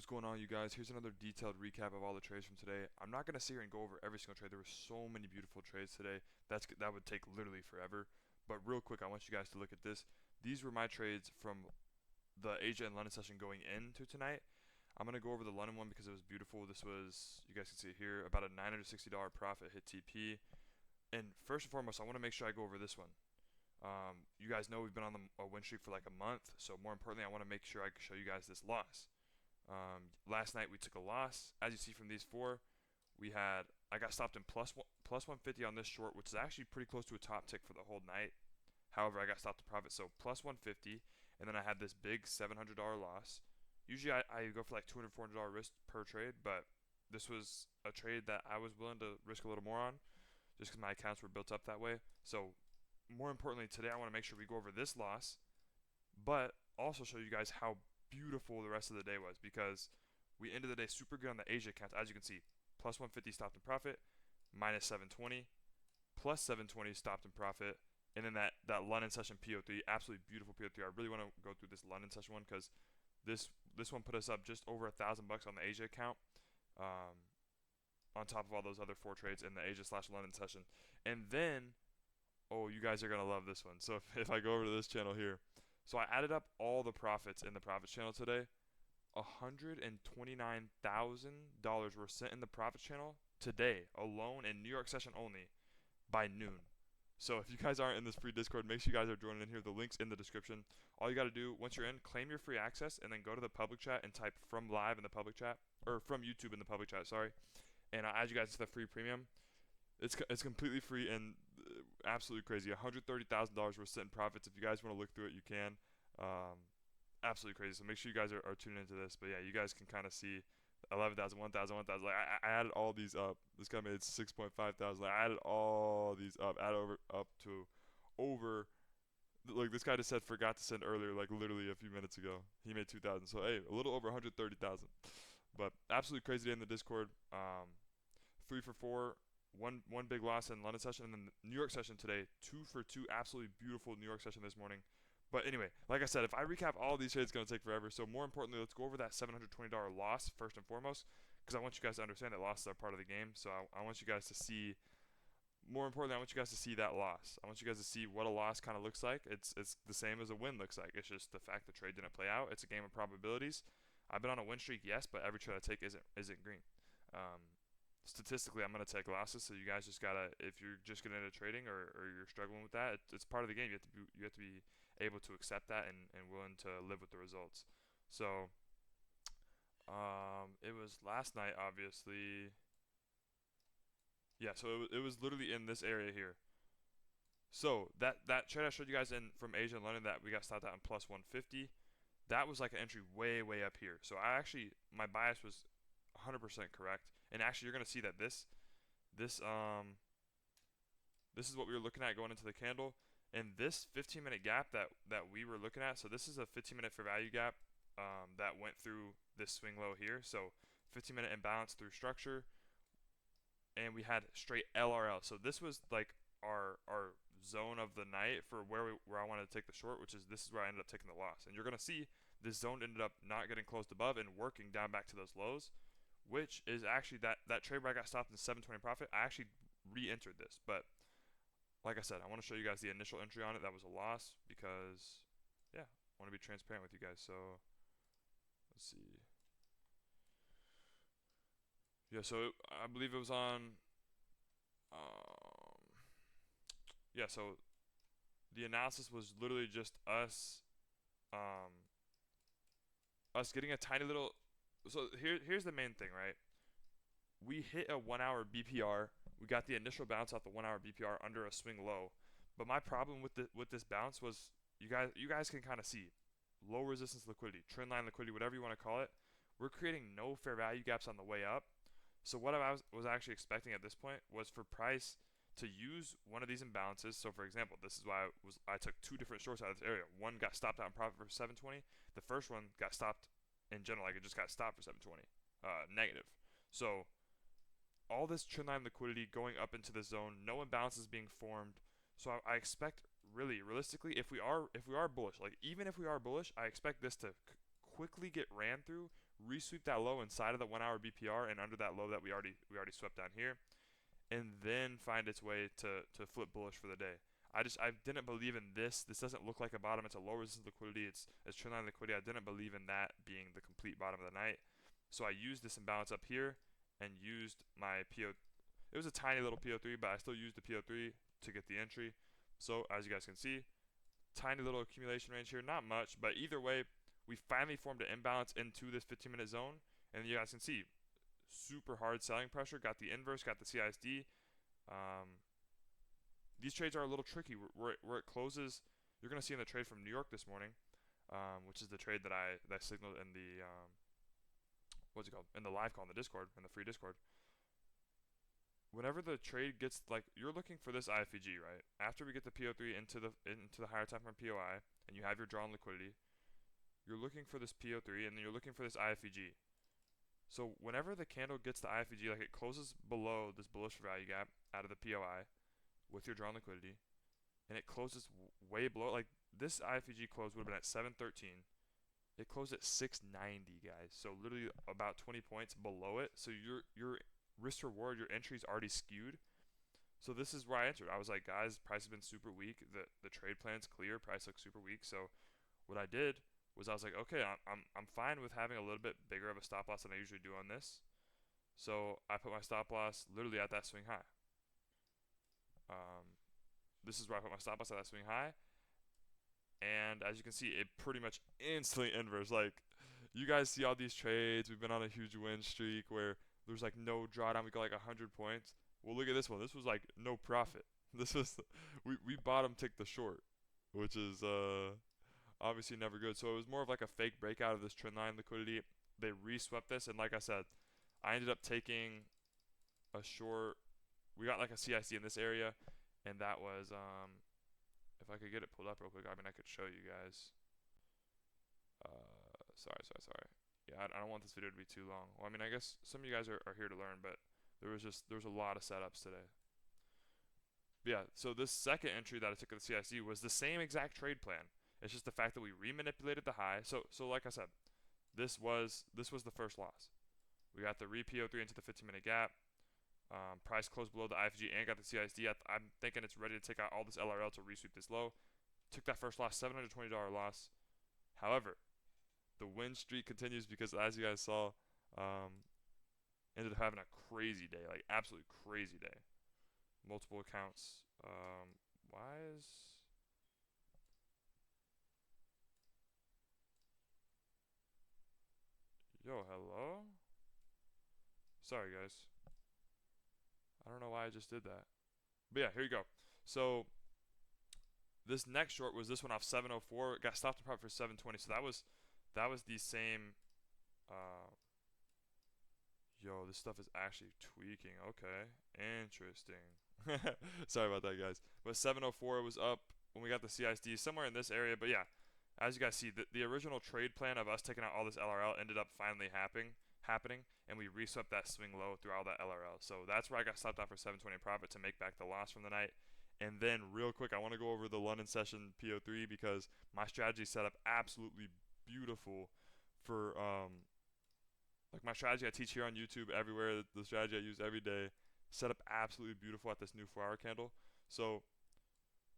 What's going on, you guys? Here's another detailed recap of all the trades from today. I'm not going to sit here and go over every single trade. There were so many beautiful trades today. That would take literally forever. But real quick, I want you guys to look at this. These were my trades from the Asia and London session going into tonight. I'm going to go over the London one because it was beautiful. This was, you guys can see it here, about a $960 profit hit TP. And first and foremost, I want to make sure I go over this one. You guys know we've been on a win streak for like a month. So more importantly, I want to make sure I can show you guys this loss. Last night we took a loss. As you see from these four, I got stopped in plus 150 on this short, which is actually pretty close to a top tick for the whole night. However, I got stopped in profit, so plus 150, and then I had this big $700 loss. Usually I go for like $200, $400 risk per trade, but this was a trade that I was willing to risk a little more on, just because my accounts were built up that way. So more importantly, today I want to make sure we go over this loss, but also show you guys how beautiful the rest of the day was, because we ended the day super good on the Asia accounts. As you can see, plus 150 stopped in profit, minus 720, plus 720 stopped in profit, and then that London session PO3, absolutely beautiful PO3. I really want to go through this London session one because this one put us up just over $1,000 on the Asia account, on top of all those other four trades in the Asia/London session. And then, oh, you guys are gonna love this one. So if I go over to this channel here, so I added up all the profits in the profits channel today. $129,000 were sent in the profits channel today alone in New York session only by noon. So if you guys aren't in this free Discord, make sure you guys are joining in here. The link's in the description. All you got to do once you're in, claim your free access and then go to the public chat and type from live in the public chat, or from YouTube in the public chat, sorry. And I'll add you guys to the free premium. It's completely free and absolutely crazy. $130,000 worth sent in profits. If you guys want to look through it, you can. Absolutely crazy. So make sure you guys are tuning into this. But yeah, you guys can kind of see 11,000, 1,000, 1,000. Like I added all these up. This guy made 6.5 thousand. Like I added all these up. Added up to over. Like this guy just said forgot to send earlier. Like literally a few minutes ago, he made 2,000. So hey, a little over 130,000. But absolutely crazy day in the Discord. 3 for 4. One big loss in London session, and then the New York session today. 2 for 2. Absolutely beautiful New York session this morning. But anyway, like I said, if I recap all these trades, it's going to take forever. So more importantly, let's go over that $720 loss first and foremost, because I want you guys to understand that losses are part of the game. So I want you guys to see, more importantly, I want you guys to see that loss. I want you guys to see what a loss kind of looks like. It's the same as a win looks like. It's just the fact the trade didn't play out. It's a game of probabilities. I've been on a win streak, yes, but every trade I take isn't green. Statistically, I'm going to take losses, so you guys just gotta, if you're just getting into trading or you're struggling with that, it's part of the game. You have to be able to accept that and willing to live with the results. So it was last night, obviously. Yeah, so it was literally in this area here. So that trade I showed you guys in from Asia and London that we got stopped out in plus 150, that was like an entry way up here. So my bias was 100% correct. And actually, you're gonna see that this is what we were looking at going into the candle, and this 15-minute gap that we were looking at. So this is a 15-minute fair value gap that went through this swing low here. So 15-minute imbalance through structure, and we had straight LRL. So this was like our zone of the night for where I wanted to take the short, which is this is where I ended up taking the loss. And you're gonna see this zone ended up not getting closed above and working down back to those lows, which is actually that trade where I got stopped in 720 profit. I actually re-entered this, but like I said, I want to show you guys the initial entry on it. That was a loss because, yeah, I want to be transparent with you guys. So let's see. Yeah, so I believe it was on. Yeah, so the analysis was literally just us getting a tiny little. So here's the main thing, right? We hit a 1 hour BPR. We got the initial bounce off the 1 hour BPR under a swing low. But my problem with this bounce was you guys can kind of see low resistance liquidity, trend line liquidity, whatever you want to call it. We're creating no fair value gaps on the way up. So what I was actually expecting at this point was for price to use one of these imbalances. So for example, this is why I took two different shorts out of this area. One got stopped out in profit for 720. The first one got stopped in general, like it just got stopped for 720, negative. So all this trend line liquidity going up into the zone, no imbalances being formed. So I expect really realistically, if we are bullish, like even if we are bullish, I expect this to quickly get ran through, resweep that low inside of the 1 hour BPR and under that low that we already swept down here, and then find its way to flip bullish for the day. I didn't believe in this. This doesn't look like a bottom. It's a low resistance liquidity. It's trendline liquidity. I didn't believe in that being the complete bottom of the night. So I used this imbalance up here and used my PO. It was a tiny little PO3, but I still used the PO3 to get the entry. So as you guys can see, tiny little accumulation range here, not much, but either way, we finally formed an imbalance into this 15-minute zone, and you guys can see super hard selling pressure. Got the inverse, got the CISD. These trades are a little tricky. Where it closes, you're gonna see in the trade from New York this morning, which is the trade that I signaled in the what's it called, in the live call in the Discord, in the free Discord. Whenever the trade gets, like, you're looking for this IFEG, right? After we get the PO3 into the higher time frame POI, and you have your drawn liquidity, you're looking for this PO3, and then you're looking for this IFEG. So whenever the candle gets the IFEG, like it closes below this bullish value gap out of the POI with your drawn liquidity, and it closes way below, like this IFEG close would have been at 713. It closed at 690, guys. So literally about 20 points below it. So your risk reward, your entry is already skewed. So this is where I entered. I was like, guys, price has been super weak. The trade plan's clear. Price looks super weak. So what I did was I was like, okay, I'm fine with having a little bit bigger of a stop loss than I usually do on this. So I put my stop loss literally at that swing high. This is where I put my stop loss at that swing high. And as you can see, it pretty much instantly inverse. Like, you guys see all these trades. We've been on a huge win streak where there's like no drawdown. We got like 100 points. Well, look at this one. This was like no profit. This was we bottom ticked the short, which is obviously never good. So it was more of like a fake breakout of this trendline liquidity. They reswept this, and like I said, I ended up taking a short. We got like a CIC in this area, and that was if I could get it pulled up real quick, I mean I could show you guys. Sorry. Yeah, I don't want this video to be too long. Well, I mean, I guess some of you guys are here to learn, but there was a lot of setups today. But yeah, so this second entry that I took at the CIC was the same exact trade plan. It's just the fact that we remanipulated the high. So like I said, this was the first loss. We got the re-PO3 into the 15-minute gap. Price closed below the IFG and got the CISD. I'm thinking it's ready to take out all this LRL to resweep this low. Took that first loss, $720 loss. However, the win streak continues because, as you guys saw, ended up having a crazy day, like absolutely crazy day. Multiple accounts. Why is... Yo, hello? Sorry, guys. I don't know why I just did that. But yeah, here you go. So this next short was this one off 704. It got stopped in profit for 720. So that was the same. Yo, this stuff is actually tweaking. Okay, interesting. Sorry about that, guys. But 704 was up when we got the CISD somewhere in this area. But yeah, as you guys see, the original trade plan of us taking out all this LRL ended up finally happening, and we reswept that swing low through all that LRL. So that's where I got stopped out for 720 profit to make back the loss from the night. And then real quick, I want to go over the London session PO3 because my strategy set up absolutely beautiful for like my strategy I teach here on YouTube, everywhere, the strategy I use every day, set up absolutely beautiful at this new 4-hour candle. So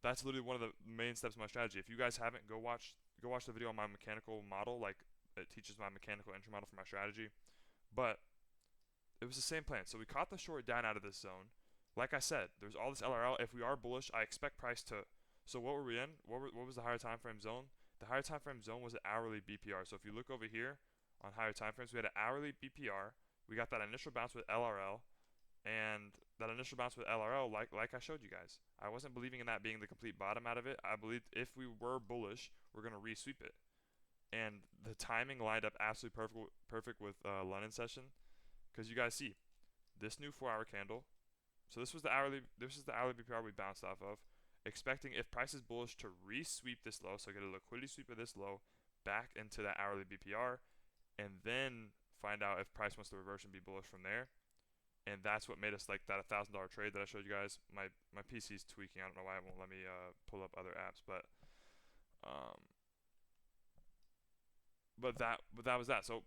that's literally one of the main steps of my strategy. If you guys haven't, go watch the video on my mechanical model. Like, it teaches my mechanical entry model for my strategy. But it was the same plan. So we caught the short down out of this zone. Like I said, there's all this LRL. If we are bullish, I expect price to... So what were we in? What was the higher time frame zone? The higher time frame zone was an hourly BPR. So if you look over here on higher time frames, we had an hourly BPR. We got that initial bounce with LRL. And that initial bounce with LRL, like I showed you guys, I wasn't believing in that being the complete bottom out of it. I believed if we were bullish, we're going to resweep it. And the timing lined up absolutely perfect with London session, because you guys see this new 4-hour candle. So this is the hourly BPR we bounced off of, expecting if price is bullish to resweep this low, so get a liquidity sweep of this low back into that hourly BPR, and then find out if price wants to reverse and be bullish from there. And that's what made us like that $1,000 trade that I showed you guys. My PC's tweaking. I don't know why it won't let me pull up other apps, but that was that. So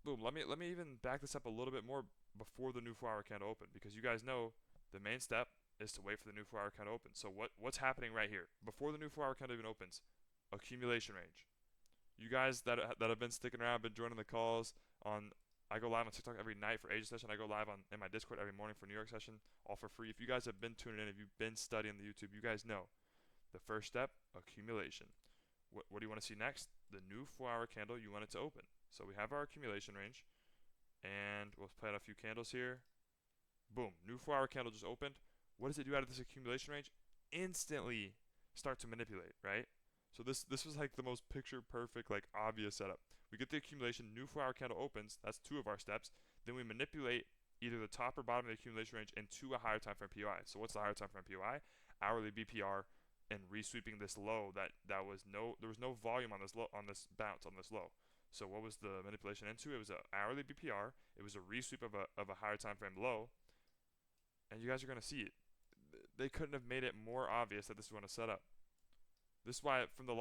boom. Let me even back this up a little bit more before the new 4-hour candle opened, because you guys know the main step is to wait for the new 4-hour candle open. So what's happening right here before the new 4-hour candle even opens? Accumulation range. You guys that have been sticking around, been joining the calls on. I go live on TikTok every night for Asia session. I go live in my Discord every morning for New York session, all for free. If you guys have been tuning in, if you've been studying the YouTube, you guys know the first step, accumulation. What do you want to see next? The new 4-hour candle, you want it to open. So we have our accumulation range, and we'll play out a few candles here. Boom, new 4-hour candle just opened. What does it do out of this accumulation range? Instantly start to manipulate, right? So this was like the most picture perfect, like obvious setup. We get the accumulation, new 4-hour candle opens. That's two of our steps. Then we manipulate either the top or bottom of the accumulation range into a higher time frame POI. So what's the higher time frame POI? Hourly BPR, and resweeping this low there was no volume on this bounce on this low. So what was the manipulation into? It was an hourly BPR. It was a resweep of a higher time frame low, and you guys are gonna see it. They couldn't have made it more obvious that this is going to set up. This is why from the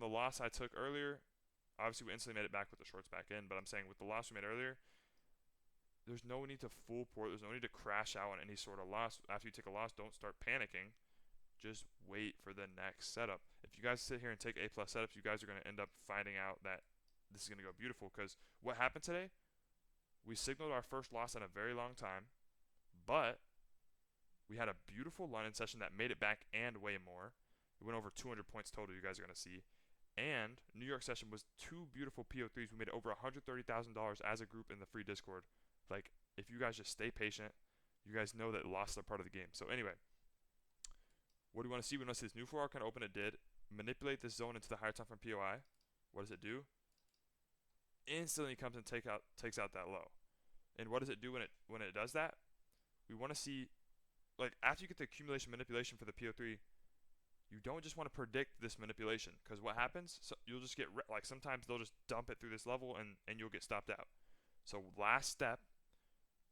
loss I took earlier, obviously we instantly made it back with the shorts back in, but I'm saying with the loss we made earlier, there's no need to full port. There's no need to crash out on any sort of loss. After you take a loss, don't start panicking. Just wait for the next setup. If you guys sit here and take A+ setups, you guys are going to end up finding out that this is going to go beautiful, because what happened today, we signaled our first loss in a very long time, but we had a beautiful London session that made it back and way more. It went over 200 points total, you guys are going to see. And New York session was two beautiful PO3s. We made over $130,000 as a group in the free Discord. Like, if you guys just stay patient, you guys know that losses are part of the game. So anyway, what do we want to see? We want to see this new 4-hour kind of open. It did. Manipulate this zone into the higher time frame POI. What does it do? Instantly comes and takes out that low. And what does it do when it does that? We want to see, like, after you get the accumulation manipulation for the PO3, you don't just want to predict this manipulation, because what happens? So you'll just get, like, sometimes they'll just dump it through this level and you'll get stopped out. So last step,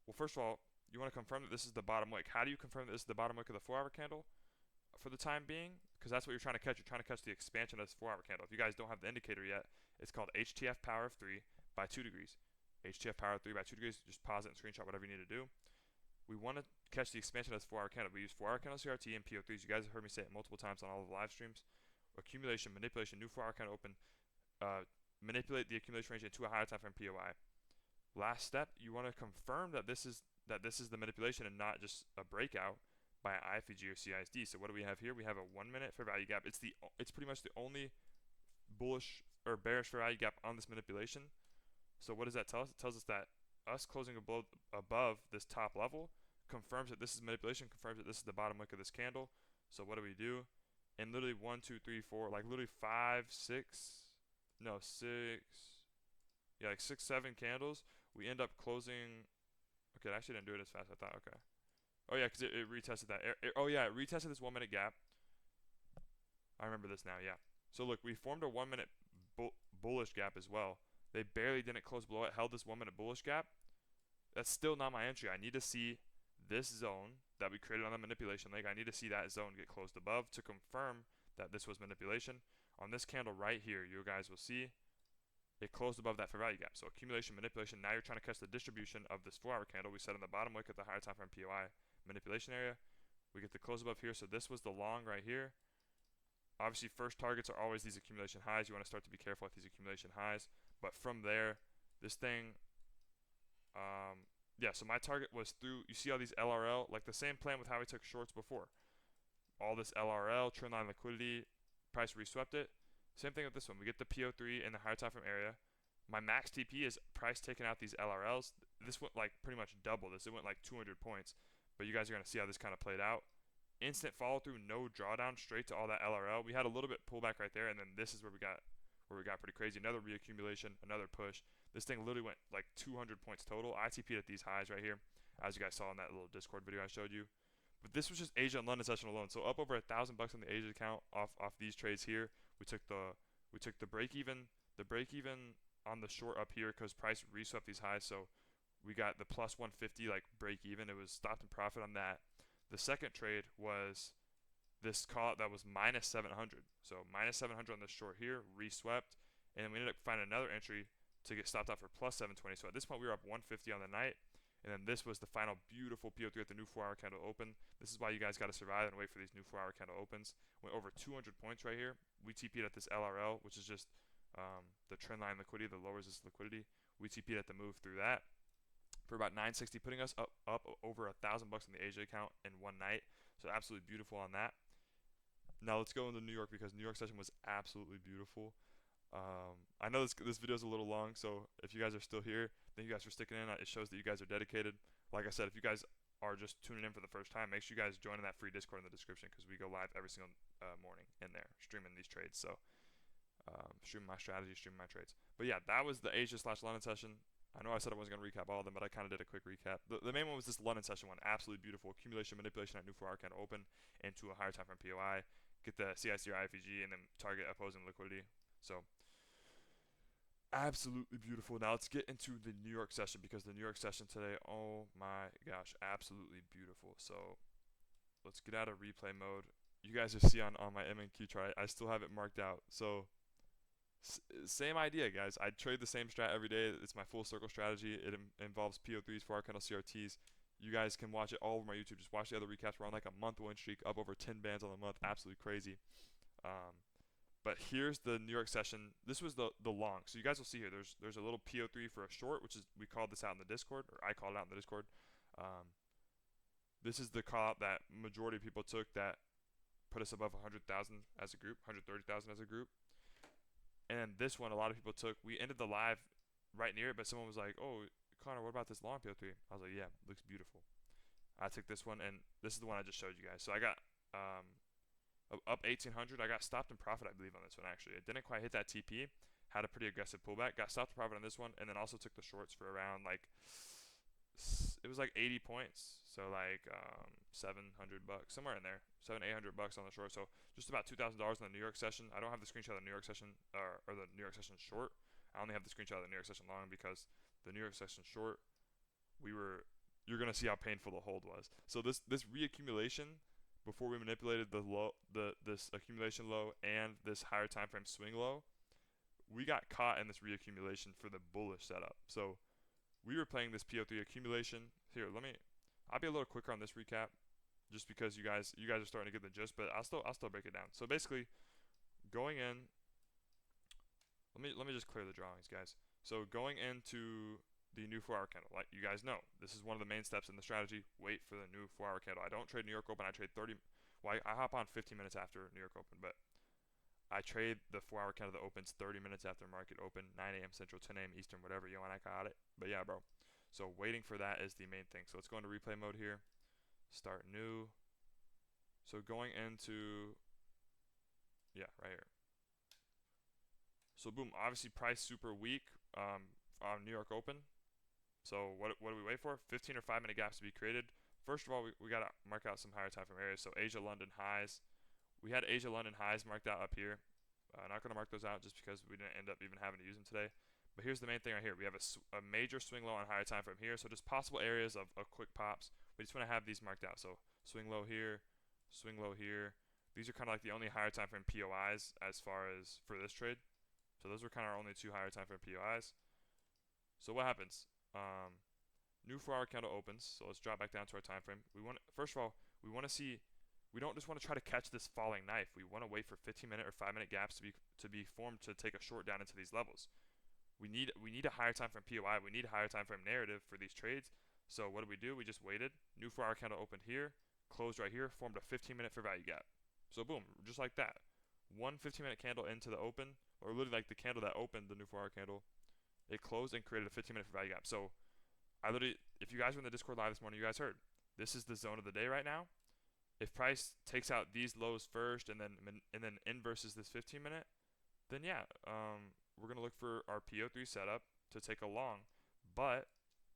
well, first of all, you want to confirm that this is the bottom wick. How do you confirm that this is the bottom wick of the 4-hour candle? For the time being, because that's what you're trying to catch. You're trying to catch the expansion of this 4-hour candle. If you guys don't have the indicator yet, it's called HTF power of 3 by 2 degrees. HTF power of 3 by 2 degrees. Just pause it and screenshot whatever you need to do. We want to catch the expansion of this 4-hour candle. We use 4-hour candle CRT and PO3s. You guys have heard me say it multiple times on all of the live streams. Accumulation, manipulation, new 4-hour candle open. Manipulate the accumulation range into a higher time frame POI. Last step, you want to confirm that this is the manipulation and not just a breakout by IFVG or CISD. So what do we have here? We have a 1 minute fair value gap. It's pretty much the only bullish or bearish fair value gap on this manipulation. So what does that tell us? It tells us that us closing above this top level confirms that this is manipulation, confirms that this is the bottom wick of this candle. So what do? And literally 1, 2, 3, 4, like literally 5, 6, no 6, yeah, like 6, 7 candles. We end up closing. Okay, it actually didn't do it as fast as I thought. Okay. Oh yeah, because it retested that. It retested this 1 minute gap. I remember this now. Yeah. So look, we formed a 1 minute bullish gap as well. They barely didn't close below it. Held this 1 minute bullish gap. That's still not my entry. I need to see this zone that we created on the manipulation leg. I need to see that zone get closed above to confirm that this was manipulation. On this candle right here, you guys will see it closed above that fair value gap. So accumulation, manipulation. Now you're trying to catch the distribution of this 4-hour candle. We set in the bottom wick at the higher time frame POI manipulation area. We get the close above here. So this was the long right here. Obviously, first targets are always these accumulation highs. You want to start to be careful with these accumulation highs. But from there, this thing, yeah, so my target was through, you see all these LRL, like the same plan with how we took shorts before. All this LRL, trend line liquidity, price reswept it. Same thing with this one. We get the PO3 in the higher time frame area. My max TP is price taking out these LRLs. This went like pretty much double this. It went like 200 points. But you guys are going to see how this kind of played out. Instant follow through, no drawdown, straight to all that LRL. We had a little bit pullback right there, and then this is where we got pretty crazy. Another reaccumulation, another push. This thing literally went like 200 points total. I TP'd at these highs right here, as you guys saw in that little Discord video I showed you. But this was just Asia and London session alone. So up over $1,000 on the Asia account off these trades here. We took the break even on the short up here because price reswept these highs. So we got the plus 150 like break even. It was stopped in profit on that. The second trade was this call that was minus 700. So minus 700 on this short here, reswept, and then we ended up finding another entry to get stopped out for plus 720. So at this point we were up 150 on the night, and then this was the final beautiful PO3 at the new 4-hour candle open. This is why you guys got to survive and wait for these new 4-hour candle opens. Went over 200 points right here. We TP'd at this LRL, which is just the trend line liquidity that lowers this liquidity. We TP'd at the move through that for about 960, putting us up over $1,000 in the Asia account in one night. So absolutely beautiful on that. Now let's go into New York, because New York session was absolutely beautiful. I know this video is a little long, so if you guys are still here, thank you guys for sticking in. It shows that you guys are dedicated. Like I said, if you guys are just tuning in for the first time, make sure you guys join in that free Discord in the description, because we go live every single morning in there, streaming these trades. So streaming my strategy, streaming my trades. But yeah, that was the Asia/London session. I know I said I wasn't going to recap all of them, but I kind of did a quick recap. The main one was this London session one. Absolutely beautiful. Accumulation, manipulation at new 4-hour candle open into a higher time frame POI. Get the CIC or IFEG and then target opposing liquidity. So absolutely beautiful. Now let's get into the New York session, because the New York session today, oh my gosh, absolutely beautiful. So let's get out of replay mode. You guys will see on my MNQ chart, I still have it marked out. So same idea, guys. I trade the same strat every day. It's my full circle strategy. It involves PO3s, 4-hour candle CRTs. You guys can watch it all over my YouTube. Just watch the other recaps. We're on like a month win streak, up over 10 bands on the month. Absolutely crazy. But here's the New York session. This was the long. So you guys will see here. There's a little PO3 for a short, which is, we called this out in the Discord, or I called it out in the Discord. This is the call out that majority of people took that put us above 100,000 as a group, 130,000 as a group. And this one, a lot of people took. We ended the live right near it, but someone was like, "Oh, Connor, what about this long PO3?" I was like, "Yeah, looks beautiful." I took this one, and this is the one I just showed you guys. So I got up 1,800. I got stopped in profit, I believe, on this one, actually. It didn't quite hit that TP. Had a pretty aggressive pullback. Got stopped in profit on this one, and then also took the shorts for around, like, it was like 80 points. So like $700, somewhere in there. $700-800 on the short. So just about $2,000 in the New York session. I don't have the screenshot of the New York session, or the New York session short. I only have the screenshot of the New York session long, because the New York session short, you're gonna see how painful the hold was. So this reaccumulation before we manipulated this accumulation low and this higher time frame swing low, we got caught in this reaccumulation for the bullish setup. So we were playing this PO3 accumulation. Here, I'll be a little quicker on this recap, just because you guys are starting to get the gist, but I'll still break it down. So basically, going in, let me just clear the drawings, guys. So going into the new 4-hour candle, like you guys know, this is one of the main steps in the strategy. Wait for the new 4-hour candle. I don't trade New York Open. I trade 30. Well, I hop on 15 minutes after New York Open, but I trade the 4-hour candle that opens 30 minutes after market open, 9 a.m. Central, 10 a.m. Eastern, whatever you want. I got it. But yeah, bro. So waiting for that is the main thing. So let's go into replay mode here. Start new. So going into, yeah, right here. So boom, obviously price super weak on New York Open. So what do we wait for? 15 or 5 minute gaps to be created. First of all, we got to mark out some higher time frame areas. So Asia London highs. We had Asia London highs marked out up here. Not going to mark those out just because we didn't end up even having to use them today. But here's the main thing right here. We have a major swing low on higher time frame here. So just possible areas of quick pops. We just want to have these marked out. So swing low here, swing low here. These are kind of like the only higher time frame POIs as far as for this trade. So those were kind of our only 2 higher time frame POIs. So what happens? New 4-hour candle opens. So let's drop back down to our time frame. First of all, we want to see. We don't just want to try to catch this falling knife. We want to wait for 15-minute or 5-minute gaps to be formed to take a short down into these levels. We need a higher time frame POI. We need a higher time frame narrative for these trades. So what do? We just waited. New 4-hour candle opened here, closed right here, formed a 15-minute fair value gap. So boom, just like that. One 15-minute candle into the open, or literally like the candle that opened the new 4-hour candle, it closed and created a 15-minute fair value gap. So if you guys were in the Discord live this morning, you guys heard. This is the zone of the day right now. If price takes out these lows first and then inverses this 15-minute, then yeah, we're gonna look for our PO3 setup to take a long. But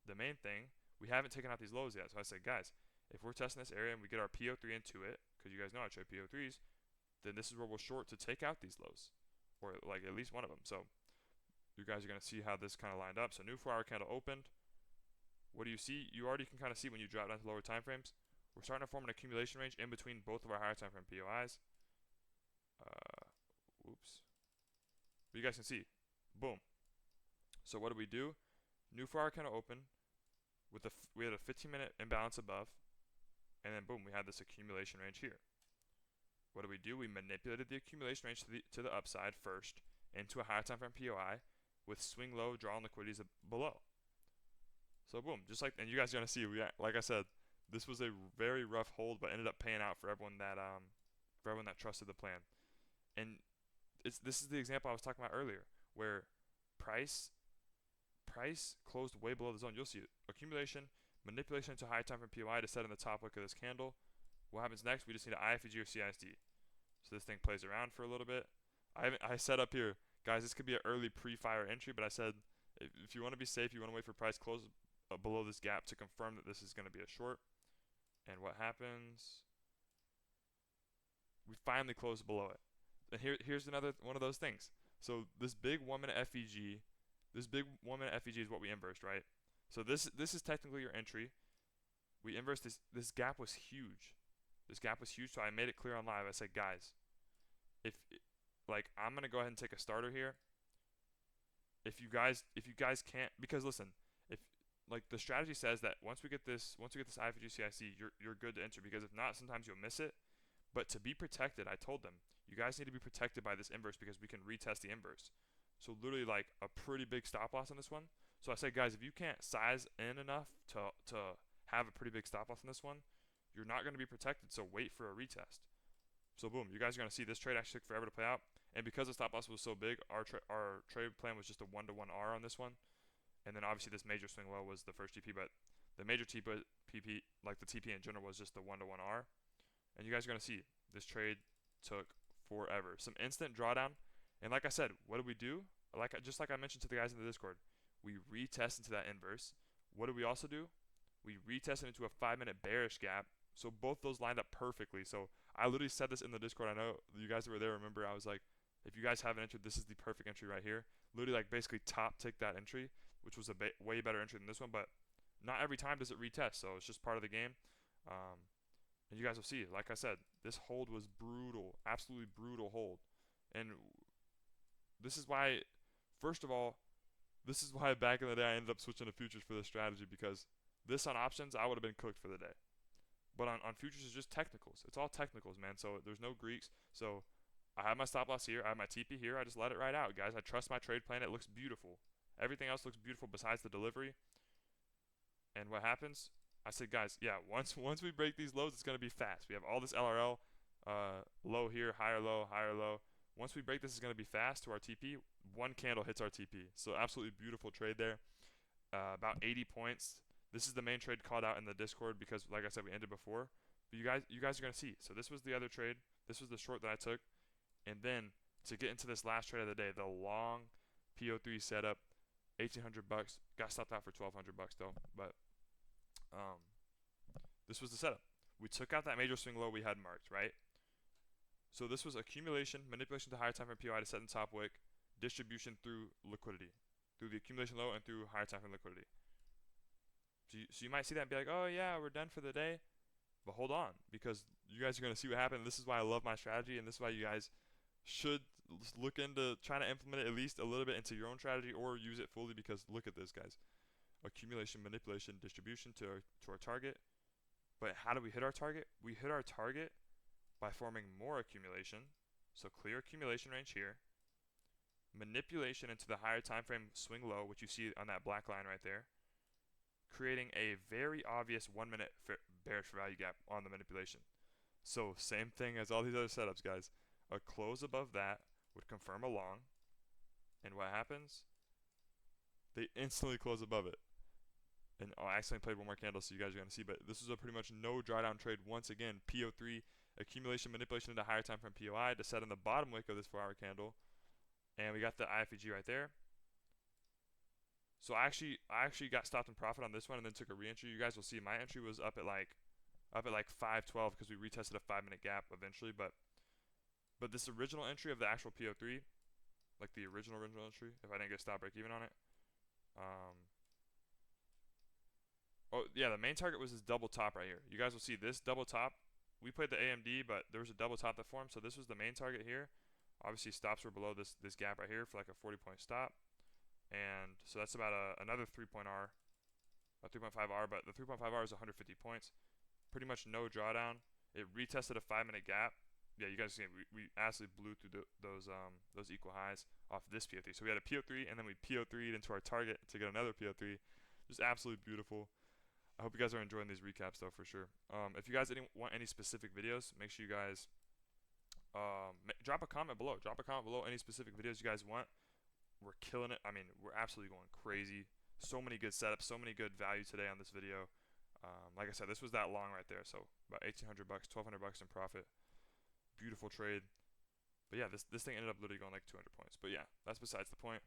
the main thing, we haven't taken out these lows yet. So I said, guys, if we're testing this area and we get our PO3 into it, because you guys know I trade PO3s, then this is where we'll short to take out these lows, or like at least one of them. So you guys are gonna see how this kind of lined up. So new 4-hour candle opened. What do you see? You already can kind of see when you drop down to lower time frames. We're starting to form an accumulation range in between both of our higher time frame POIs. Oops. But you guys can see, boom. So what do we do? New 4-hour candle open with we had a 15-minute imbalance above, and then boom, we had this accumulation range here. What do? We manipulated the accumulation range to the upside first into a higher time frame POI with swing low draw and liquidities below. So boom, just like, and you guys are gonna see, like I said, this was a very rough hold, but ended up paying out for everyone that trusted the plan. And this is the example I was talking about earlier, where price closed way below the zone. You'll see it. Accumulation, manipulation into high time frame POI to set in the top wick of this candle. What happens next? We just need an IFEG or CISD. So this thing plays around for a little bit. I set up here, guys, this could be an early pre-fire entry, but I said if you want to be safe, you want to wait for price close below this gap to confirm that this is going to be a short. And what happens? We finally close below it. And here's another one of those things. So this big 1 minute FEG, is what we inversed, right? So this is technically your entry. We inversed this gap was huge. This gap was huge, so I made it clear on live. I said, guys, I'm gonna go ahead and take a starter here. If you guys can't, because listen, if the strategy says that once we get this IFG CIC, you're good to enter, because if not, sometimes you'll miss it. But to be protected, I told them, you guys need to be protected by this inverse because we can retest the inverse. So literally like a pretty big stop loss on this one. So I said, guys, if you can't size in enough to have a pretty big stop loss on this one, you're not going to be protected, so wait for a retest. So boom, you guys are going to see this trade actually took forever to play out. And because the stop loss was so big, our trade plan was just a 1-to-1 R on this one. And then obviously this major swing low was the first TP, but the major TP, like the TP in general, was just the 1-to-1 R. And you guys are going to see this trade took forever. Some instant drawdown. And like I said, what do we do? Just like I mentioned to the guys in the Discord, we retest into that inverse. What do we also do? We retested into a 5-minute bearish gap. So both those lined up perfectly. So I literally said this in the Discord. I know you guys that were there remember, I was like, if you guys haven't entered, this is the perfect entry right here. Literally basically top tick that entry, which was a way better entry than this one. But not every time does it retest. So it's just part of the game. And you guys will see, like I said, this hold was brutal. Absolutely brutal hold. And this is why, first of all, this is why back in the day I ended up switching to futures for this strategy, because this on options, I would have been cooked for the day. But on futures, it's just technicals. It's all technicals, man. So there's no Greeks. So I have my stop loss here. I have my TP here. I just let it ride out, guys. I trust my trade plan. It looks beautiful. Everything else looks beautiful besides the delivery. And what happens? I said, guys, yeah, once we break these lows, it's going to be fast. We have all this LRL, low here, higher low, higher low. Once we break this, it's going to be fast to our TP. One candle hits our TP. So absolutely beautiful trade there. About 80 points. This is the main trade called out in the Discord because, like I said, we ended before. But you guys are going to see. So this was the other trade. This was the short that I took. And then to get into this last trade of the day, the long PO3 setup, $1,800. Got stopped out for $1,200 though. But this was the setup. We took out that major swing low we had marked, right? So this was accumulation, manipulation to higher time frame POI to set in top wick, distribution through liquidity, through the accumulation low and through higher time frame liquidity. So you might see that and be like, oh yeah, we're done for the day. But hold on, because you guys are going to see what happened. This is why I love my strategy, and this is why you guys should look into trying to implement it at least a little bit into your own strategy or use it fully, because look at this, guys. Accumulation, manipulation, distribution to our target. But how do we hit our target? We hit our target by forming more accumulation. So clear accumulation range here. Manipulation into the higher time frame swing low, which you see on that black line right there. Creating a very obvious 1 minute bearish value gap on the manipulation. So same thing as all these other setups, guys. A close above that would confirm a long. And what happens? They instantly close above it. And I accidentally played one more candle, so you guys are going to see. But this was a pretty much no drawdown trade. Once again, PO3, accumulation, manipulation into higher time frame POI to set in the bottom wick of this 4-hour candle. And we got the IFEG right there. So I actually got stopped in profit on this one and then took a re-entry. You guys will see my entry was up at like 512 because we retested a 5-minute gap eventually. But this original entry of the actual PO3, like the original entry, if I didn't get stop break even on it, oh yeah, the main target was this double top right here. You guys will see this double top. We played the AMD, but there was a double top that formed, so this was the main target here. Obviously stops were below this gap right here for like a 40-point stop. and so that's about another 3.R, a 3.5R, but the 3.5R is 150 points. Pretty much no drawdown. It retested a 5-minute gap. Yeah, you guys see we absolutely blew through those equal highs off this PO3. So we had a PO3 and then we PO3'd into our target to get another PO3. Just absolutely beautiful. I hope you guys are enjoying these recaps though for sure. If you guys want any specific videos, make sure you guys drop a comment below. Drop a comment below any specific videos you guys want. We're killing it. I mean, we're absolutely going crazy. So many good setups, so many good value today on this video. Like I said, this was that long right there, so about 1,800 bucks, 1,200 bucks in profit. Beautiful trade. But yeah, this thing ended up literally going like 200 points. But yeah, that's besides the point.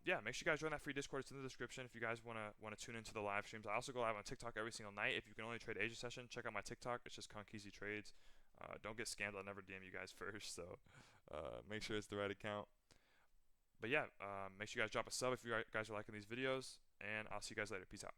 Yeah, make sure you guys join that free Discord. It's in the description if you guys wanna tune into the live streams. I also go live on TikTok every single night. If you can only trade Asia session, check out my TikTok. It's just Conkeezy Trades. Don't get scammed. I'll never DM you guys first, so make sure it's the right account. But yeah, make sure you guys drop a sub if you guys are liking these videos, and I'll see you guys later. Peace out.